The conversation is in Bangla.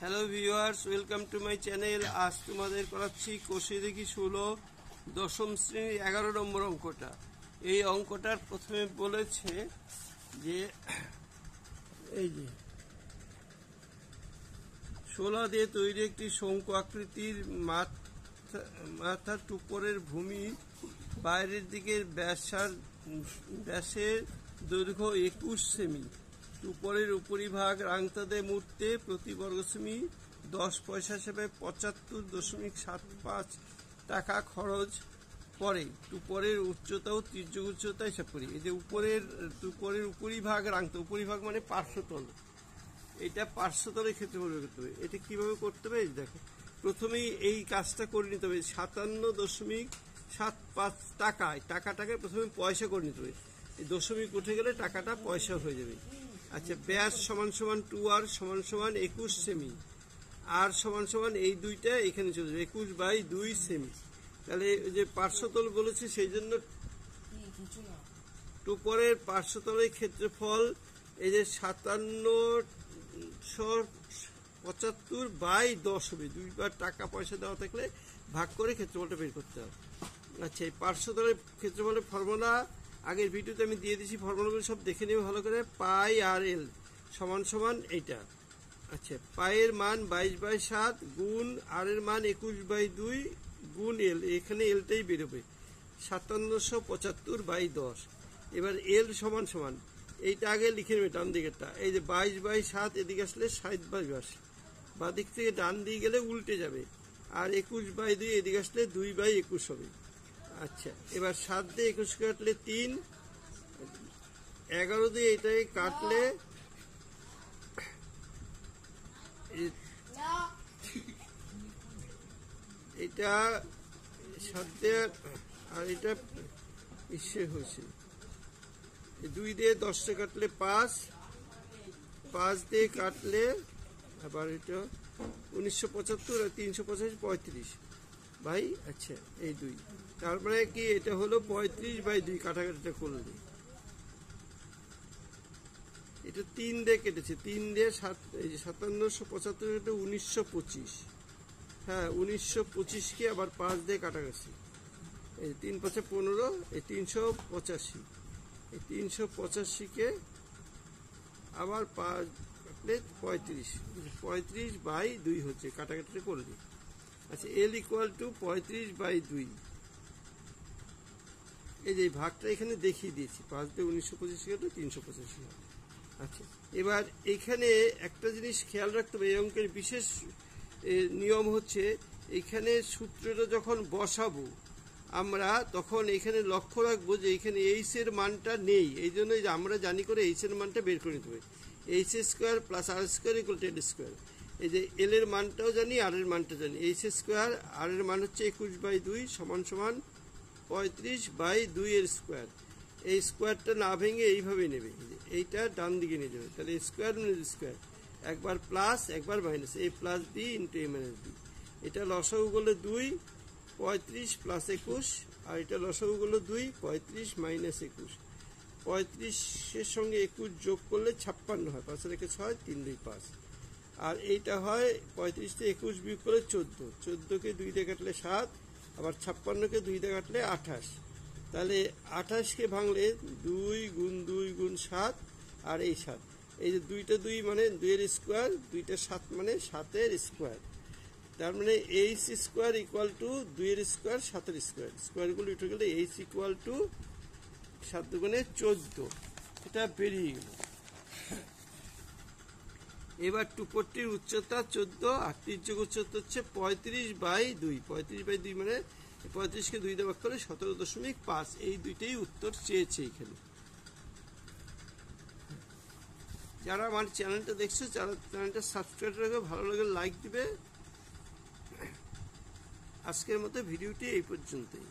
Hello viewers, welcome to my channel. আজ তোমাদের করাচ্ছি কষে দেখি 16 দশম শ্রেণীর 11 নম্বর অঙ্কটা। এই অঙ্কটার প্রথমে বলেছে যে এই যে 16 দিয়ে তৈরি একটি শঙ্কু আকৃতির মাথার উপরের ভূমি বাইরের দিকের ব্যাসের দৈর্ঘ্য 21 সেমি। উপরের উপরিভাগ রাংতাদে মুড়তে প্রতি বর্গসেমি 10 পয়সা হিসেবে 75.75 টাকা খরচ পড়ে। উপরের উচ্চতা ও তির্যক উচ্চতা হিসাব করি। এই যে উপরের উপরিভাগ রাংতা, উপরিভাগ মানে পার্শ্বতল, এটা পার্শ্বতলের ক্ষেত্রফল বের করতে হবে। এটা কিভাবে করতে হবে দেখো, প্রথমেই এই কাজটা করে নিতে হবে। 57.75 টাকাটাকে প্রথমে পয়সা করে নিতে হবে। এই দশমিক উঠে গেলে টাকাটা পয়সা হয়ে যাবে। আচ্ছা, ব্যাস সমান 2r সমান 21 সেমি, আর সমান এই দুইটা এখানে চলে যাবে 21/2 সেমি। তাহলে যে পার্শ্বতল বলেছে সেই জন্য উপরের পার্শ্বতলের ক্ষেত্রফল এই যে 5775/10 হবে। দুইবার টাকা পয়সা দেওয়া থাকলে ভাগ করে ক্ষেত্রফলটা বের করতে হবে। আচ্ছা, এই পার্শ্বতলের ক্ষেত্রফলের ফর্মুলা আগের ভিডিওতে আমি দিয়ে দিয়েছি, ফর্মুলাগুলো সব দেখে নেবে ভালো করে। পাই আর এল সমান এইটা। আচ্ছা, পায়ের মান 22/7 গুণ আর এর মান 21/2 গুণ এল, এখানে এলটাই বেরোবে 5775/10। এবার এল সমান এইটা আগে লিখে নেবে ডান দিকেরটা। এই যে 22/7 এদিকে আসলে 60/20, বা দিক থেকে ডান দিকে গেলে উল্টে যাবে, আর 21/2 এদিকে আসলে 2/21 হবে। আচ্ছা, এবার 7 দিয়ে 21 কাটলে 3, 11 দিয়ে এটাই কাটলে এটা 7 দিয়ে, আর এটা ইসে হয়েছে 2 দিয়ে 10 কাটলে 5, 5 দিয়ে কাটলে আবার এটা 1975 আর 385 35 ভাই। আচ্ছা, এই 2, তারপরে কি এটা হলো 35/2 কাটাকাটিটা করলে এটা 3 দিয়ে কেটেছে, 3 দিয়ে 5775 1925, হ্যাঁ 1925কে আবার 5 দিয়ে কাটা গেছে। এই 3 5 15, এই 385, এই 385কে আবার 5 কাটলে 35/2 হচ্ছে, কাটাকাটিটা করলে। আচ্ছা, এল ইকুয়াল টু 35/2। এই যে ভাগটা এখানে দেখিয়ে দিয়েছি, 5 দিয়ে 1925 কাটলে 385 হয়। আচ্ছা, এবার এখানে একটা জিনিস খেয়াল রাখতে হবে, এই অঙ্কের বিশেষ নিয়ম হচ্ছে এখানে সূত্রটা যখন বসাবো আমরা, তখন এখানে লক্ষ্য রাখবো যে এখানে এইচ এর মানটা নেই। এই জন্য আমরা জানি করে এইচ এর মানটা বের করে নিতে হবে। H square plus R square equal to L square. এই যে এল এর মানটাও জানি, আর এর মানটা জানি। এইচ স্কোয়ার, আর এর মান হচ্ছে 21/2 সমান 35/2 এর স্কোয়ার। এই স্কোয়ারটা না ভেঙে এইভাবে নেবে, এইটা ডান দিকে নিয়ে যাবে। তাহলে স্কোয়ার মানে স্কোয়ার, একবার প্লাস একবার মাইনাস, এই প্লাস বি ইন্টু এ মাইনাস বি। এটা লসাগু করলে 2, 35 প্লাস 21, আর এটা লসাগু করলে 2, 35 মাইনাস 21। 35-এর সঙ্গে 21 যোগ করলে 56 হয়, 5 রেখে 6, 3 2 5। আর এইটা হয় 35 থেকে 21 বিয়োগ করলে 14, 14কে 2 দিয়ে কাটলে 7, আবার 56কে 2 দিয়ে কাটলে 28। তাহলে 28কে ভাঙলে 2 গুণ 2 গুণ 7, আর এই 7, এই যে 2টা 2 মানে 2 এর স্কোয়ার, 2টা 7 মানে 7 এর স্কোয়ার। তার মানে এইচ স্কোয়ার ইকুয়াল টু 2 এর স্কোয়ার 7 এর স্কোয়ার, স্কোয়ারগুলো উঠে গেলে এইচ ইকুয়াল টু 7 দুগুণে 14, এটা বেরিয়ে গেল। এবার টুপট্টির উচ্চতা 14 আর তির্যক উচ্চতা হচ্ছে 35/2। 35/2 মানে 35কে 2 দিয়ে ভাগ করে 17.5। এই দুইটাই উত্তর চেয়েছে এখানে। যারা আমার চ্যানেলটা দেখছো, যারা চ্যানেলটা সাবস্ক্রাইব করে ভালো লাগে লাইক দিবে। আজকের মতো ভিডিওটি এই পর্যন্তই।